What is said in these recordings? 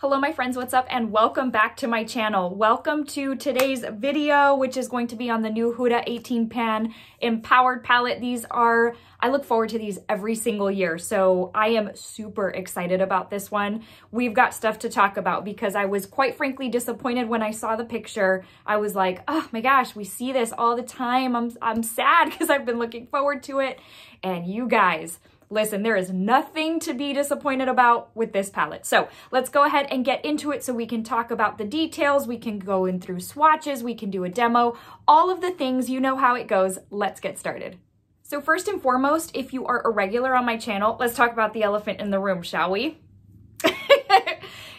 Hello my friends, what's up and welcome back to my channel. Welcome to today's video, which is going to be on the new Huda 18 pan Empowered palette. I look forward to these every single year, so I am super excited about this one. We've got stuff to talk about because I was quite frankly disappointed when I saw the picture. I was like, oh my gosh, we see this all the time. I'm sad because I've been looking forward to it. And you guys, listen, there is nothing to be disappointed about with this palette. So let's go ahead and get into it so we can talk about the details. We can go in through swatches. We can do a demo, all of the things. You know how it goes. Let's get started. So first and foremost, if you are a regular on my channel, let's talk about the elephant in the room, shall we?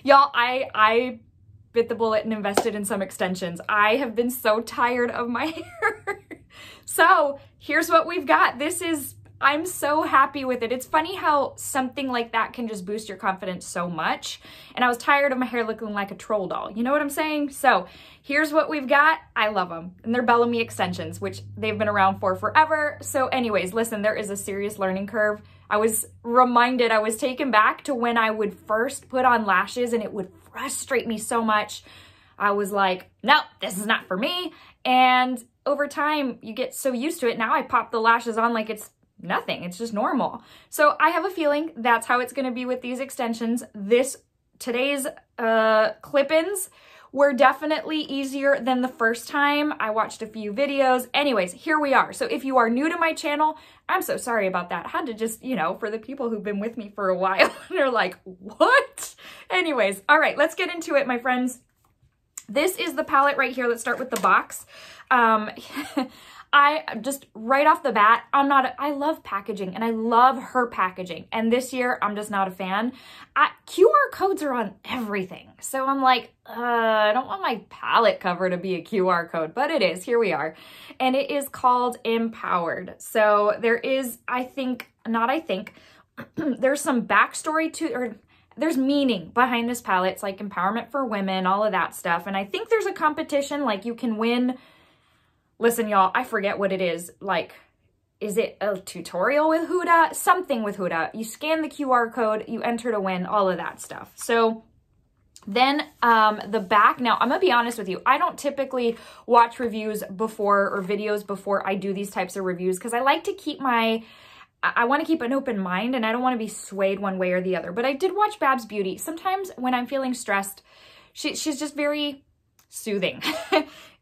Y'all, I bit the bullet and invested in some extensions. I have been so tired of my hair. So here's what we've got. I'm so happy with it. It's funny how something like that can just boost your confidence so much. And I was tired of my hair looking like a troll doll. You know what I'm saying? So here's what we've got. I love them. And they're Bellamy extensions, which they've been around for forever. So anyways, listen, there is a serious learning curve. I was taken back to when I would first put on lashes and it would frustrate me so much. I was like, no, this is not for me. And over time, you get so used to it. Now I pop the lashes on like it's nothing. It's just normal. So I have a feeling that's how it's going to be with these extensions. Today's clip-ins were definitely easier than the first time. I watched a few videos. Anyways, here we are. So if you are new to my channel, I'm so sorry about that. I had to just, for the people who've been with me for a while, they're like, what? Anyways, all right, let's get into it, my friends. This is the palette right here. Let's start with the box. I just right off the bat, I love packaging and I love her packaging. And this year, I'm just not a fan. QR codes are on everything. So I'm like, I don't want my palette cover to be a QR code, but it is. Here we are. And it is called Empowered. So there is, there's some backstory to, there's meaning behind this palette. It's like empowerment for women, all of that stuff. And I think there's a competition, like you can win. Listen, y'all, I forget what it is. Like, is it a tutorial with Huda? Something with Huda. You scan the QR code, you enter to win, all of that stuff. So then the back, now I'm gonna be honest with you. I don't typically watch reviews before or videos before I do these types of reviews because I like to keep I want to keep an open mind and I don't want to be swayed one way or the other. But I did watch Babs Beauty. Sometimes when I'm feeling stressed, she's just very soothing.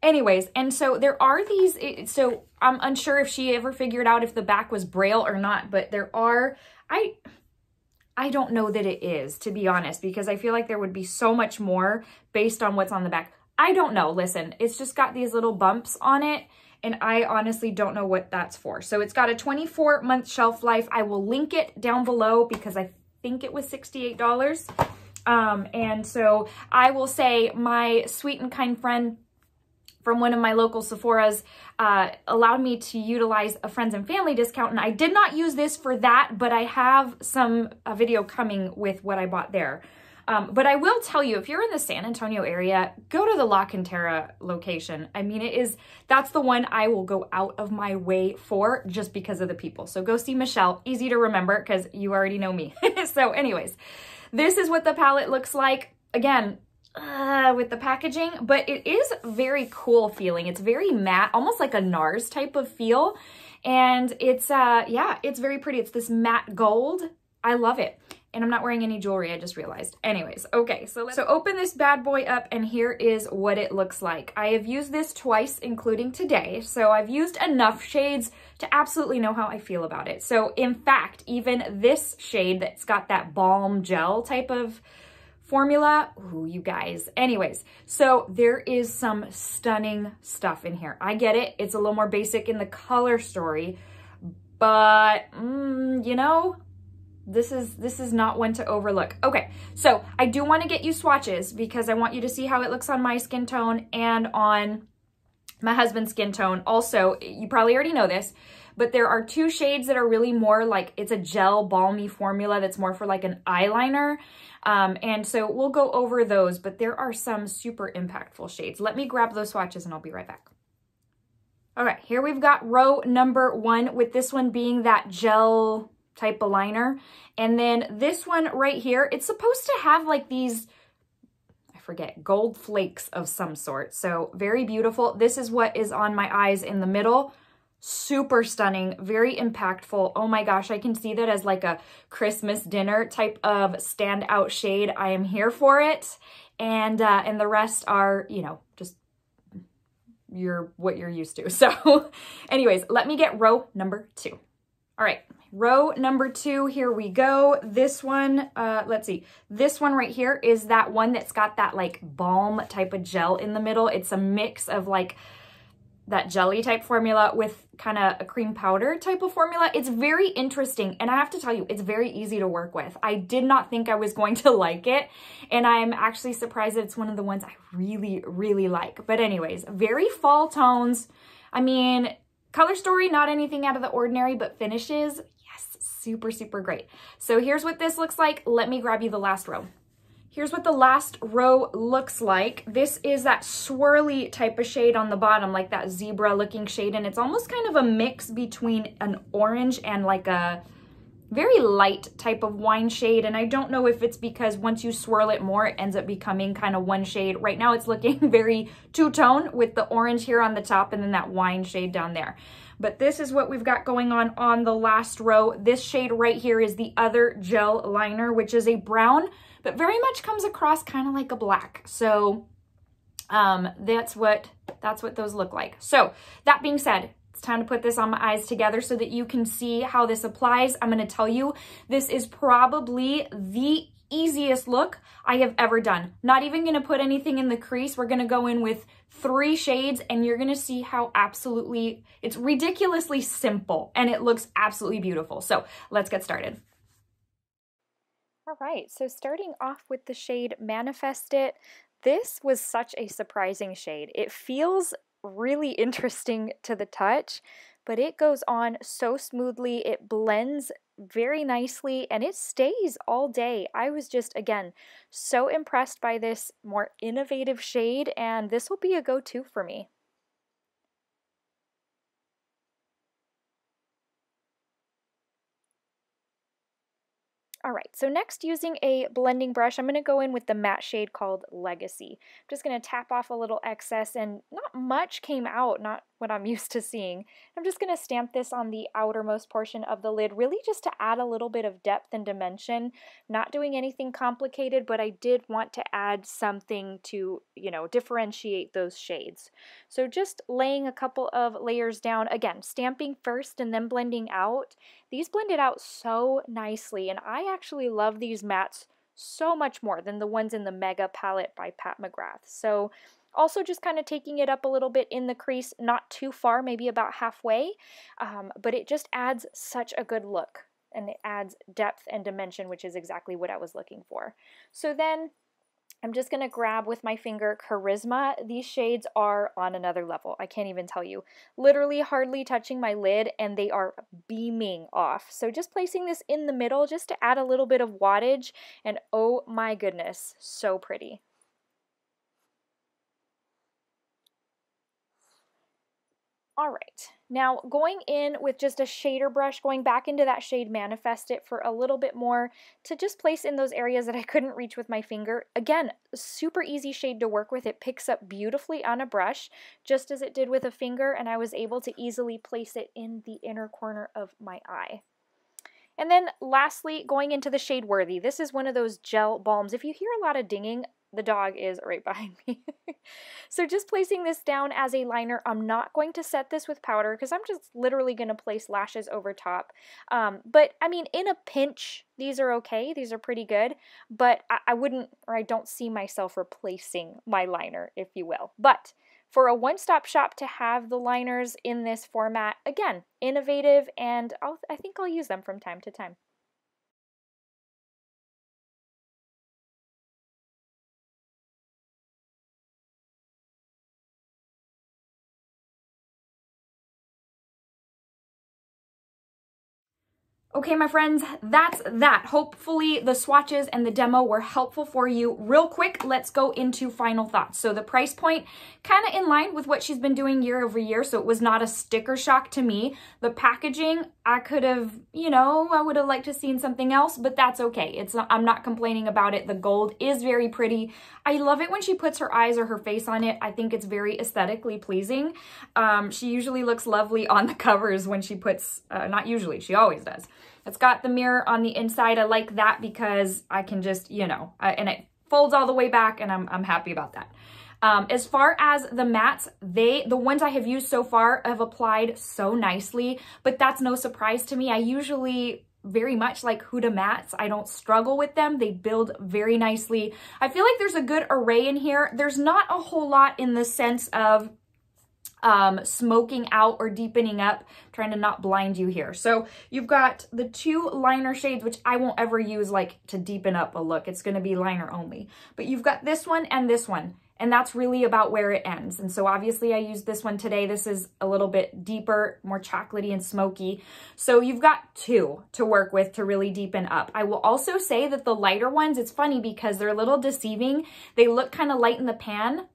Anyways, and so there are these, so I'm unsure if she ever figured out if the back was Braille or not, but there are, I don't know that it is, to be honest, because I feel like there would be so much more based on what's on the back. I don't know. Listen, it's just got these little bumps on it, and I honestly don't know what that's for. So it's got a 24-month shelf life. I will link it down below because I think it was $68. And so I will say my sweet and kind friend from one of my local Sephora's allowed me to utilize a friends and family discount. And I did not use this for that, but I have a video coming with what I bought there. But I will tell you, if you're in the San Antonio area, go to the La Cantera location. I mean, that's the one I will go out of my way for just because of the people. So go see Michelle. Easy to remember because you already know me. So anyways, this is what the palette looks like. Again, with the packaging, but it is very cool feeling. It's very matte, almost like a NARS type of feel. And it's, yeah, it's very pretty. It's this matte gold. I love it. And I'm not wearing any jewelry, I just realized. Anyways, okay, so open this bad boy up and here is what it looks like. I have used this twice, including today. So I've used enough shades to absolutely know how I feel about it. So in fact, even this shade that's got that balm gel type of formula, ooh, you guys. Anyways, so there is some stunning stuff in here. I get it. It's a little more basic in the color story, but this is not one to overlook. Okay, so I do want to get you swatches because I want you to see how it looks on my skin tone and on my husband's skin tone. Also, you probably already know this, but there are two shades that are really more like, it's a gel balmy formula that's more for like an eyeliner. And so we'll go over those, but there are some super impactful shades. Let me grab those swatches and I'll be right back. All right, here we've got row number 1 with this one being that gel type of liner. And then this one right here, it's supposed to have like these forget, gold flakes of some sort. So very beautiful. This is what is on my eyes in the middle. Super stunning, very impactful. Oh my gosh, I can see that as like a Christmas dinner type of standout shade. I am here for it. And the rest are, you know, just what you're used to. So anyways, let me get row number 2. All right, row number 2, here we go. This one, let's see. This one right here is that one that's got that like balm type of gel in the middle. It's a mix of like that jelly type formula with kind of a cream powder type of formula. It's very interesting. And I have to tell you, it's very easy to work with. I did not think I was going to like it. And I'm actually surprised that it's one of the ones I really, really like. But anyways, very fall tones. I mean, color story, not anything out of the ordinary, but finishes, yes, super, super great. So here's what this looks like. Let me grab you the last row. Here's what the last row looks like. This is that swirly type of shade on the bottom, like that zebra looking shade. And it's almost kind of a mix between an orange and like a very light type of wine shade. And I don't know if it's because once you swirl it more, it ends up becoming kind of one shade. Right now it's looking very two-tone with the orange here on the top and then that wine shade down there. But this is what we've got going on the last row. This shade right here is the other gel liner, which is a brown, but very much comes across kind of like a black. So that's what those look like. So that being said, it's time to put this on my eyes together so that you can see how this applies. I'm going to tell you, this is probably the easiest look I have ever done. Not even going to put anything in the crease. We're going to go in with 3 shades and you're going to see how it's ridiculously simple and it looks absolutely beautiful. So let's get started. All right, so starting off with the shade Manifest It, this was such a surprising shade. It feels really interesting to the touch, but it goes on so smoothly. It blends very nicely and it stays all day. I was just, again, so impressed by this more innovative shade, and this will be a go-to for me. All right, so next, using a blending brush, I'm going to go in with the matte shade called Legacy. I'm just going to tap off a little excess, and not much came out, not what I'm used to seeing. I'm just going to stamp this on the outermost portion of the lid, really just to add a little bit of depth and dimension. Not doing anything complicated, but I did want to add something to, you know, differentiate those shades. So just laying a couple of layers down, again, stamping first and then blending out. These blended out so nicely, and I actually love these mattes so much more than the ones in the Mega palette by Pat McGrath. So also just kind of taking it up a little bit in the crease, not too far, maybe about halfway, but it just adds such a good look, and it adds depth and dimension, which is exactly what I was looking for. So then I'm just going to grab with my finger Charisma. These shades are on another level. I can't even tell you. Literally hardly touching my lid and they are beaming off. So just placing this in the middle just to add a little bit of wattage, and oh my goodness, so pretty. All right, now going in with just a shader brush, going back into that shade Manifest It for a little bit more to just place in those areas that I couldn't reach with my finger. Again, super easy shade to work with. It picks up beautifully on a brush, just as it did with a finger, and I was able to easily place it in the inner corner of my eye. And then lastly, going into the shade Worthy. This is one of those gel balms. If you hear a lot of dinging, the dog is right behind me. So just placing this down as a liner. I'm not going to set this with powder because I'm just literally going to place lashes over top. But I mean, in a pinch, these are okay. These are pretty good, but I wouldn't, or I don't see myself replacing my liner, if you will. But for a one-stop shop to have the liners in this format, again, innovative, and I think I'll use them from time to time. Okay, my friends, that's that. Hopefully the swatches and the demo were helpful for you. Real quick, let's go into final thoughts. So the price point, kind of in line with what she's been doing year over year, so it was not a sticker shock to me. The packaging, I could have, you know, I would have liked to seen something else, but that's okay. I'm not complaining about it. The gold is very pretty. I love it when she puts her eyes or her face on it. I think it's very aesthetically pleasing. She usually looks lovely on the covers when she puts, not usually, she always does. It's got the mirror on the inside. I like that because I can just, you know, and it folds all the way back, and I'm happy about that. As far as the mattes, the ones I have used so far have applied so nicely, but that's no surprise to me. I usually very much like Huda mattes. I don't struggle with them. They build very nicely. I feel like there's a good array in here. There's not a whole lot in the sense of smoking out or deepening up, trying to not blind you here. So you've got the two liner shades, which I won't ever use like to deepen up a look. It's going to be liner only, but you've got this one and this one, and that's really about where it ends. And so obviously I used this one today. This is a little bit deeper, more chocolatey and smoky. So you've got two to work with to really deepen up. I will also say that the lighter ones, it's funny because they're a little deceiving. They look kind of light in the pan.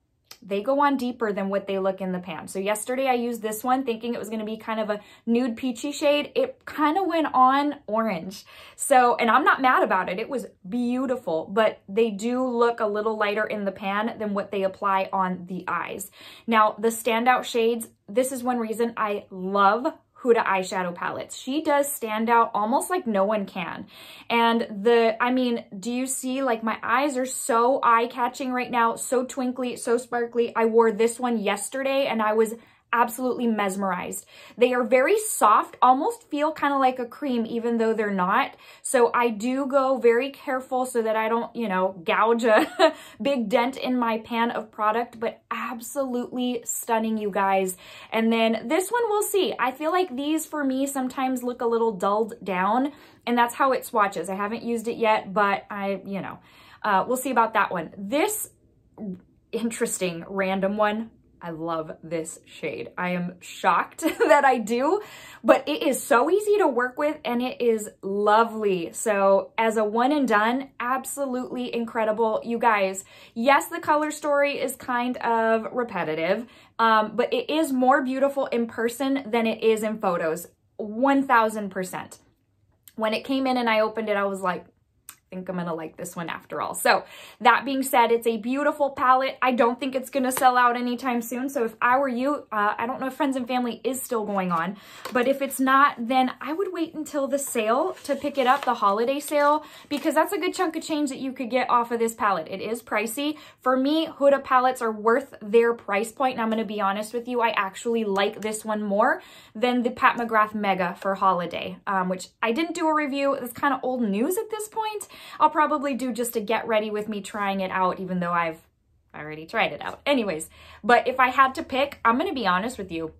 They go on deeper than what they look in the pan. So yesterday I used this one thinking it was going to be kind of a nude peachy shade. It kind of went on orange. So, and I'm not mad about it. It was beautiful, but they do look a little lighter in the pan than what they apply on the eyes. Now, the standout shades, this is one reason I love Huda eyeshadow palettes. She does stand out almost like no one can. And I mean, do you see, like, my eyes are so eye-catching right now, so twinkly, so sparkly. I wore this one yesterday and I was absolutely mesmerized. They are very soft, almost feel kind of like a cream, even though they're not. So I do go very careful so that I don't, you know, gouge a big dent in my pan of product, but absolutely stunning, you guys. And then this one, we'll see. I feel like these for me sometimes look a little dulled down, and that's how it swatches. I haven't used it yet, but you know, we'll see about that one. This interesting random one, I love this shade. I am shocked that I do, but it is so easy to work with and it is lovely. So as a one and done, absolutely incredible. You guys, yes, the color story is kind of repetitive, but it is more beautiful in person than it is in photos, 1000%. When it came in and I opened it, I was like, I think I'm gonna like this one after all. So that being said, it's a beautiful palette. I don't think it's gonna sell out anytime soon. So if I were you, I don't know if Friends and Family is still going on, but if it's not, then I would wait until the sale to pick it up, the holiday sale, because that's a good chunk of change that you could get off of this palette. It is pricey. For me, Huda palettes are worth their price point. And I'm gonna be honest with you, I actually like this one more than the Pat McGrath Mega for holiday, which I didn't do a review. It's kind of old news at this point. I'll probably do just to get ready with me trying it out, even though I've already tried it out. Anyways, but if I had to pick, I'm going to be honest with you,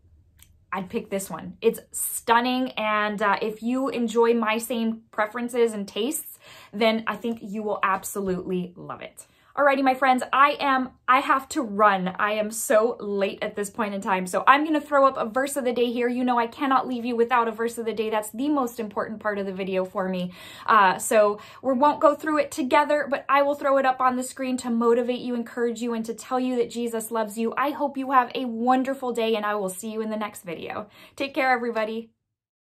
I'd pick this one. It's stunning, and if you enjoy my same preferences and tastes, then I think you will absolutely love it. Alrighty, my friends, I have to run. I am so late at this point in time. So I'm going to throw up a verse of the day here. You know, I cannot leave you without a verse of the day. That's the most important part of the video for me. So we won't go through it together, but I will throw it up on the screen to motivate you, encourage you, and to tell you that Jesus loves you. I hope you have a wonderful day, and I will see you in the next video. Take care, everybody.